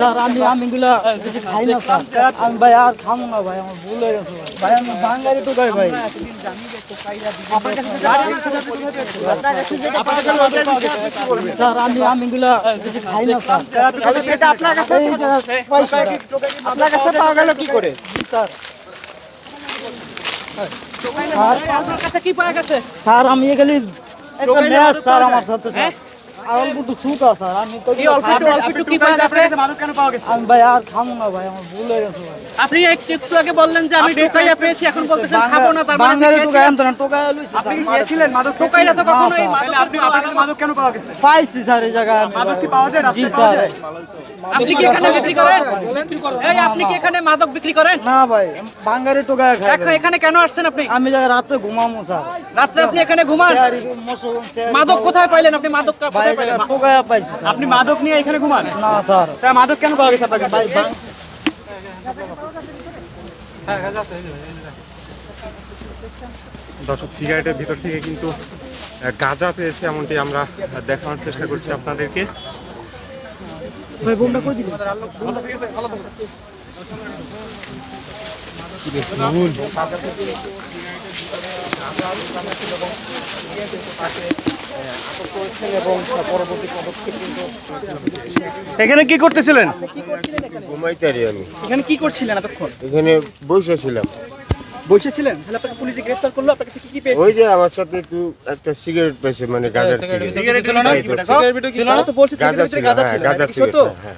Sir আমি গুলা কিছু খাই না স্যার। আমি ভাই আর খাবো না ভাই, আমার ভুল হয়ে গেছে ভাই। আমি বাঙালি টোকাই ভাই। স্যার আমি গুলা কিছু খাই না স্যার। আপনার কাছে পাওয়া গেল কি করে? স্যার আপনার কাছে কি পাওয়া গেছে? স্যার আমি এখানে একটা ম্যাচ স্যার আমার সাথে স্যার। আর অল্প একটু সুতা স্যার। আমি তো অল্প একটু কি পাওয়া গেছে? আমি ভাই আর খাবো না ভাই, আমার ভুল হয়ে গেছে ভাই। আপনি একটু আগে বললেন যে আমি টোকাইয়া পেয়েছি, এখন বলতেছেন খাবো না। তার মানে বাঙালি টোকাই আনতো না, টোকাই লইছি স্যার। আপনি গিয়েছিলেন মাদক টোকাইরা তো কখনোই না, মাদক আপনার কাছে মাদক কেন পাওয়া গেছে? পাইছি স্যার এই জায়গায় আমি মাদক ভাই। কি পাওয়া যায়? জি রাস্তায় পাওয়া স্যার। যায়? আপনি কি এখানে বিক্রি করেন? এই আপনি কি এখানে মাদক বিক্রি করেন? না ভাই, বাঙালি টোকাই খাই এখন ভাই। এখানে কেন আসছেন আপনি? আমি জায়গায় রাত্রে ঘুমামো স্যার। রাত্রে আপনি এখানে ঘুমান? মাদক কোথায় পাইলেন আপনি? মাদক ভাই কোথায় এই পাইলেন? জায়গায় টোকাই পাইছি স্যার। আপনি মাদক নিয়ে এখানে ঘুমান? না স্যার। তা মাদক কেন পাওয়া গেছে আপনার কাছে? দর্শক, সিগারেটের ভিতর থেকে কিন্তু গাঁজা পেয়েছে, এমনটি আমরা দেখানোর চেষ্টা করছি আপনাদেরকে। এখানে কি করতেছিলেন? ঘুমাইতারি আমি এখানে কি করছিলেন এতক্ষণ? এখানে বসেছিলাম। বসেছিলেন? তাহলে আপনাকে পুলিশে গ্রেফতার করলো, আপনার কাছে কি পেয়েছে? ওই যে আমার সাথে একটু একটা সিগারেট পেয়েছে, মানে গাঁজার সিগারেট। সিগারেট ছিল না? তাই তো। ছিল না তো বলছে গাঁজা সিগারেটের ছিল, গাঁজা হ্যাঁ, ছিল। গাঁজা এটা কি ছিল, সত্য? হ্যাঁ।